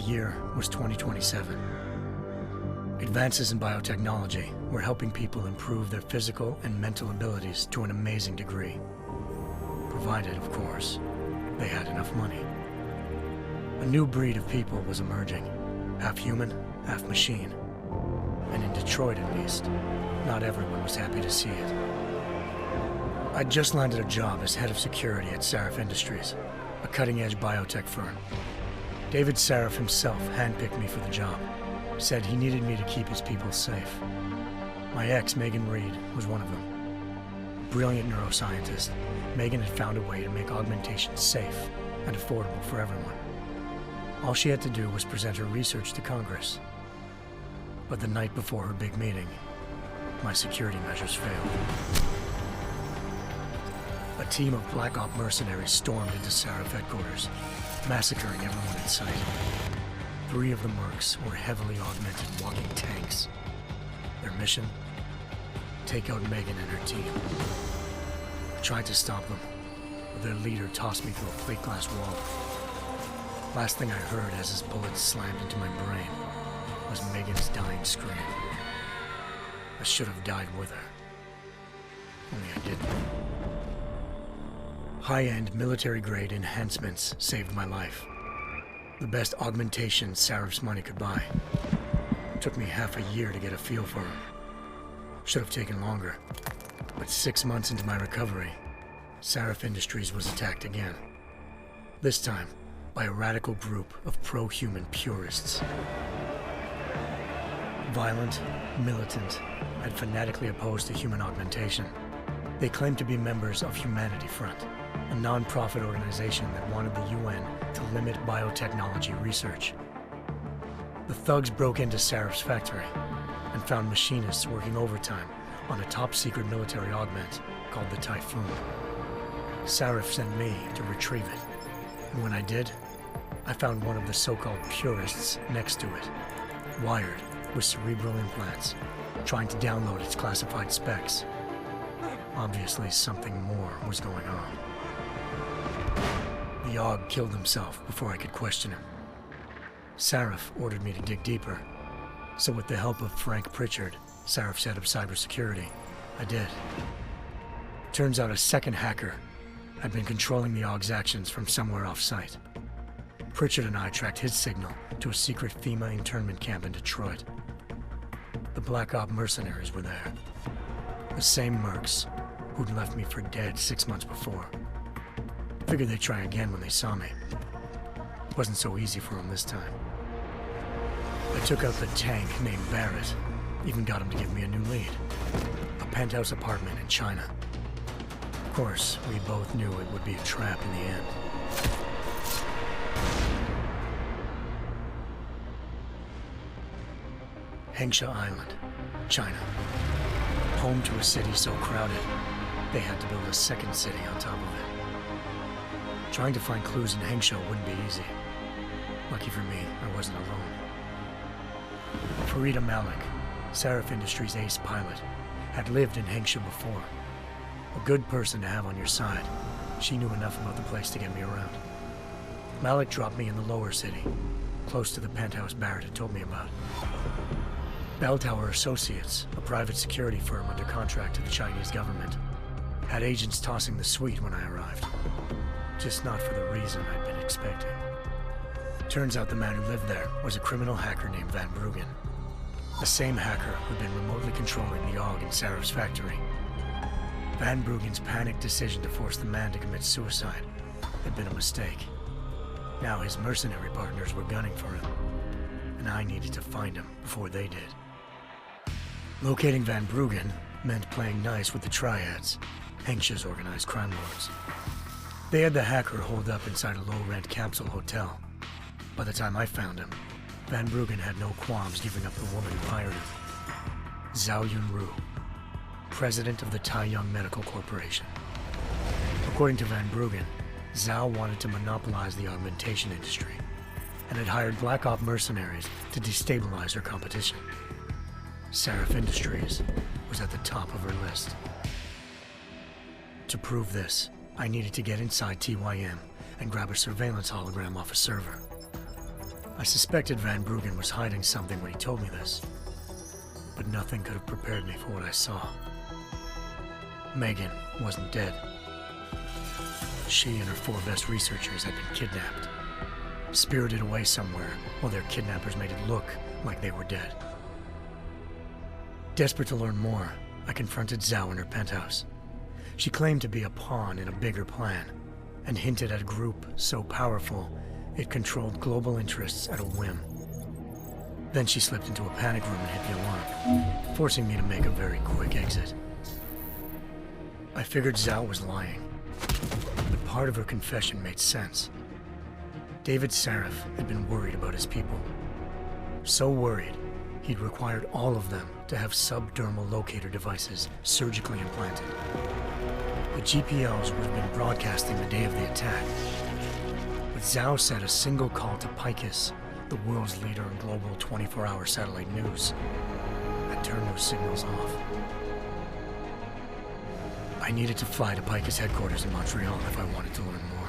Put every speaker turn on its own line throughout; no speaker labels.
year was 2027. Advances in biotechnology were helping people improve their physical and mental abilities to an amazing degree. Provided, of course, they had enough money. A new breed of people was emerging, half human, half machine. And in Detroit, at least, not everyone was happy to see it. I'd just landed a job as head of security at Sarif Industries, a cutting-edge biotech firm. David Sarif himself handpicked me for the job, said he needed me to keep his people safe. My ex, Megan Reed, was one of them. Brilliant neuroscientist, Megan had found a way to make augmentation safe and affordable for everyone. All she had to do was present her research to Congress. But the night before her big meeting, my security measures failed. A team of Black Op mercenaries stormed into Sarif headquarters, massacring everyone in sight. 3 of the mercs were heavily augmented walking tanks. Their mission? Take out Megan and her team. I tried to stop them, but their leader tossed me through a plate glass wall. Last thing I heard as his bullets slammed into my brain was Megan's dying scream. I should have died with her. Only I didn't. High-end military-grade enhancements saved my life. The best augmentation Sarif's money could buy. Took me half a year to get a feel for her. Should have taken longer. But 6 months into my recovery, Sarif Industries was attacked again. This time, by a radical group of pro-human purists. Violent, militant, and fanatically opposed to human augmentation. They claimed to be members of Humanity Front, a non-profit organization that wanted the UN to limit biotechnology research. The thugs broke into Sarif's factory and found machinists working overtime on a top-secret military augment called the Typhoon. Sarif sent me to retrieve it, and when I did, I found one of the so-called purists next to it, wired with cerebral implants, trying to download its classified specs. Obviously, something more was going on. The AUG killed himself before I could question him. Sarif ordered me to dig deeper, so with the help of Frank Pritchard, Sarif's head of cybersecurity, I did. Turns out a second hacker had been controlling the AUG's actions from somewhere off-site. Pritchard and I tracked his signal to a secret FEMA internment camp in Detroit. The Black Op mercenaries were there. The same mercs who'd left me for dead 6 months before. Figured they'd try again when they saw me. Wasn't so easy for them this time. I took out the tank named Barrett, even got him to give me a new lead. A penthouse apartment in China. Of course, we both knew it would be a trap in the end. Hengsha Island, China. Home to a city so crowded, they had to build a second city on top of it. Trying to find clues in Hengsha wouldn't be easy. Lucky for me, I wasn't alone. Farida Malik, Sarif Industries' ace pilot, had lived in Hengsha before. A good person to have on your side. She knew enough about the place to get me around. Malik dropped me in the lower city, close to the penthouse Barrett had told me about. Bell Tower Associates, a private security firm under contract to the Chinese government, had agents tossing the suite when I arrived. Just not for the reason I'd been expecting. Turns out the man who lived there was a criminal hacker named Van Bruggen. The same hacker who'd been remotely controlling the AUG in Sarif's factory. Van Bruggen's panicked decision to force the man to commit suicide had been a mistake. Now his mercenary partners were gunning for him, and I needed to find him before they did. Locating Van Bruggen meant playing nice with the Triads, Hengsha's organized crime lords. They had the hacker holed up inside a low-rent capsule hotel. By the time I found him, Van Bruggen had no qualms giving up the woman who hired him. Zhao Yunru, president of the Taiyang Medical Corporation. According to Van Bruggen, Zhao wanted to monopolize the augmentation industry and had hired Black Op mercenaries to destabilize her competition. Sarif Industries was at the top of her list. To prove this, I needed to get inside TYM and grab a surveillance hologram off a server. I suspected Van Bruggen was hiding something when he told me this, but nothing could have prepared me for what I saw. Megan wasn't dead. She and her 4 best researchers had been kidnapped, spirited away somewhere while their kidnappers made it look like they were dead. Desperate to learn more, I confronted Zhao in her penthouse. She claimed to be a pawn in a bigger plan, and hinted at a group so powerful it controlled global interests at a whim. Then she slipped into a panic room and hit the alarm, forcing me to make a very quick exit. I figured Zhao was lying, but part of her confession made sense. David Sarif had been worried about his people. So worried, he'd required all of them to have subdermal locator devices surgically implanted. The GPLs would have been broadcasting the day of the attack. But Zhao said a single call to Picus, the world's leader in global 24-hour satellite news, had turned those signals off. I needed to fly to Picus headquarters in Montreal if I wanted to learn more.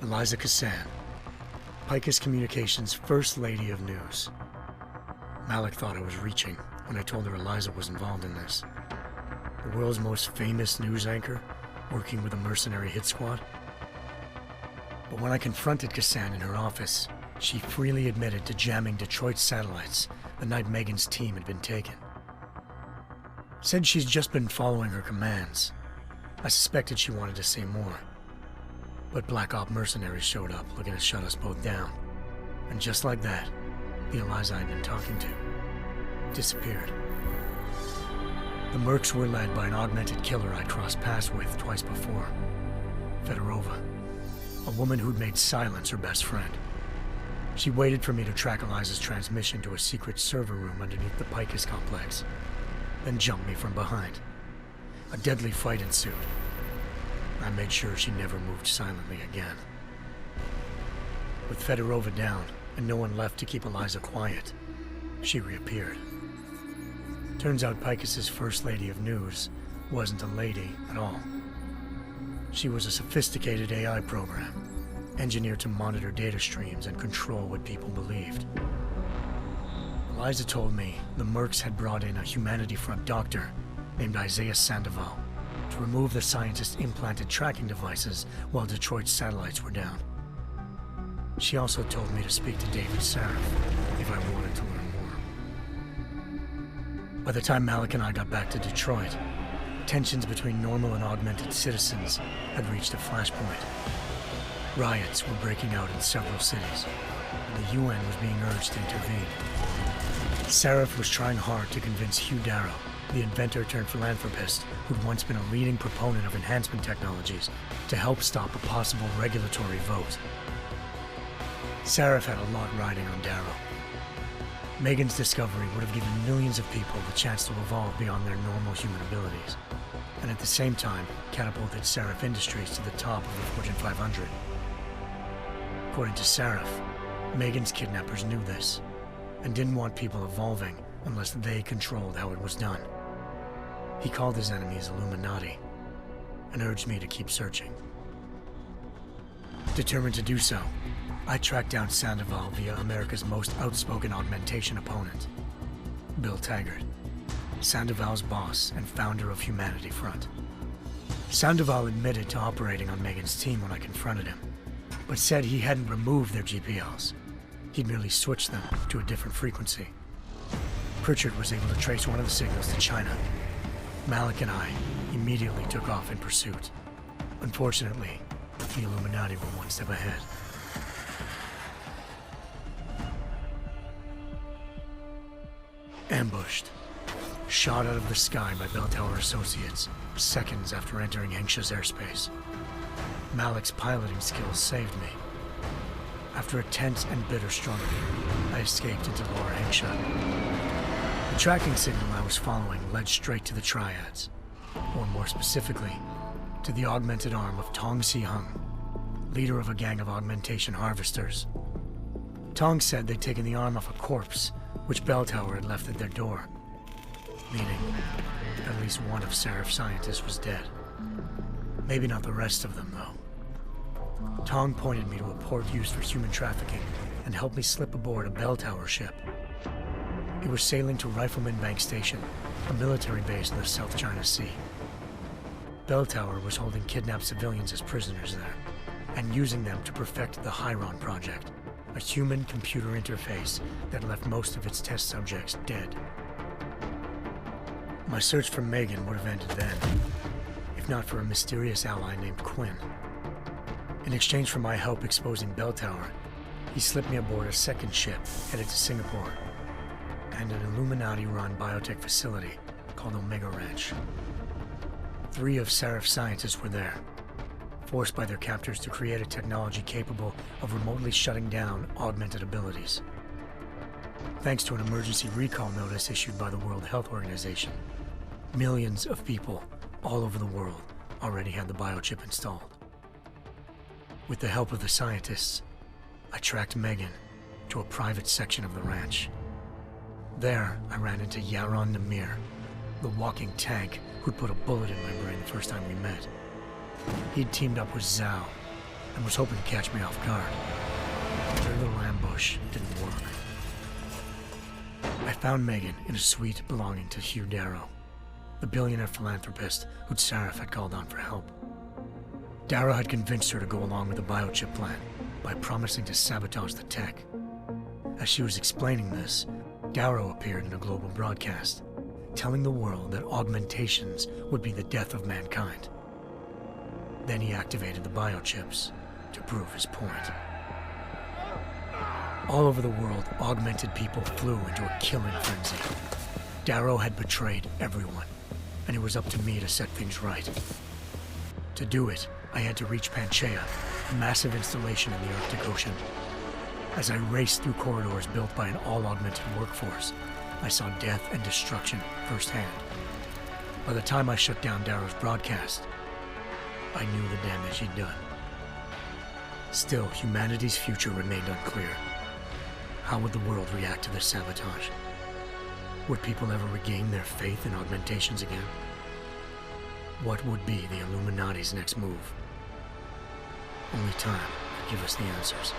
Eliza Cassan, Picus Communications' First Lady of News. Malik thought I was reaching when I told her Eliza was involved in this. The world's most famous news anchor, working with a mercenary hit squad. But when I confronted Cassan in her office, she freely admitted to jamming Detroit's satellites the night Megan's team had been taken. Said she's just been following her commands. I suspected she wanted to say more. But Black Op mercenaries showed up looking to shut us both down. And just like that, the Eliza I'd been talking to disappeared. The Mercs were led by an augmented killer I'd crossed paths with twice before, Fedorova, a woman who'd made silence her best friend. She waited for me to track Eliza's transmission to a secret server room underneath the Picus complex, then jumped me from behind. A deadly fight ensued. I made sure she never moved silently again. With Fedorova down and no one left to keep Eliza quiet, she reappeared. Turns out Picus's First Lady of News wasn't a lady at all. She was a sophisticated AI program, engineered to monitor data streams and control what people believed. Eliza told me the Mercs had brought in a Humanity Front doctor named Isaiah Sandoval to remove the scientist's implanted tracking devices while Detroit's satellites were down. She also told me to speak to David Sarif if I wanted to learn more. By the time Malik and I got back to Detroit, tensions between normal and augmented citizens had reached a flashpoint. Riots were breaking out in several cities, and the UN was being urged to intervene. Sarif was trying hard to convince Hugh Darrow, the inventor turned philanthropist who'd once been a leading proponent of enhancement technologies, to help stop a possible regulatory vote. Sarif had a lot riding on Darrow. Megan's discovery would have given millions of people the chance to evolve beyond their normal human abilities, and at the same time catapulted Sarif Industries to the top of the Fortune 500. According to Sarif, Megan's kidnappers knew this, and didn't want people evolving unless they controlled how it was done. He called his enemies Illuminati, and urged me to keep searching. Determined to do so, I tracked down Sandoval via America's most outspoken augmentation opponent, Bill Taggart, Sandoval's boss and founder of Humanity Front. Sandoval admitted to operating on Megan's team when I confronted him, but said he hadn't removed their GPLs. He'd merely switched them to a different frequency. Pritchard was able to trace one of the signals to China. Malik and I immediately took off in pursuit. Unfortunately, the Illuminati were one step ahead. Ambushed. Shot out of the sky by Bell Tower Associates, seconds after entering Hengsha's airspace. Malik's piloting skills saved me. After a tense and bitter struggle, I escaped into Lower Hengsha. The tracking signal I was following led straight to the Triads, or more specifically, to the augmented arm of Tong Si-hung, leader of a gang of augmentation harvesters. Tong said they'd taken the arm off a corpse, which Bell Tower had left at their door, meaning at least one of Sarif's scientists was dead. Maybe not the rest of them, though. Tong pointed me to a port used for human trafficking and helped me slip aboard a bell tower ship. It was sailing to Rifleman Bank Station, a military base in the South China Sea. Bell Tower was holding kidnapped civilians as prisoners there, and using them to perfect the Hyron Project, a human-computer interface that left most of its test subjects dead. My search for Megan would have ended then, if not for a mysterious ally named Quinn. In exchange for my help exposing Bell Tower, he slipped me aboard a second ship headed to Singapore, and an Illuminati-run biotech facility called Omega Ranch. 3 of Seraph's scientists were there, forced by their captors to create a technology capable of remotely shutting down augmented abilities. Thanks to an emergency recall notice issued by the World Health Organization, millions of people all over the world already had the biochip installed. With the help of the scientists, I tracked Megan to a private section of the ranch. There, I ran into Yaron Namir, the walking tank who'd put a bullet in my brain the first time we met. He'd teamed up with Zhao and was hoping to catch me off guard. Their little ambush didn't work. I found Megan in a suite belonging to Hugh Darrow, the billionaire philanthropist who'd Seraph had called on for help. Darrow had convinced her to go along with the biochip plan by promising to sabotage the tech. As she was explaining this, Darrow appeared in a global broadcast, telling the world that augmentations would be the death of mankind. Then he activated the biochips to prove his point. All over the world, augmented people flew into a killing frenzy. Darrow had betrayed everyone, and it was up to me to set things right. To do it, I had to reach Panchaea, a massive installation in the Arctic Ocean. As I raced through corridors built by an all-augmented workforce, I saw death and destruction firsthand. By the time I shut down Darrow's broadcast, I knew the damage he'd done. Still, humanity's future remained unclear. How would the world react to this sabotage? Would people ever regain their faith in augmentations again? What would be the Illuminati's next move? Only time could give us the answers.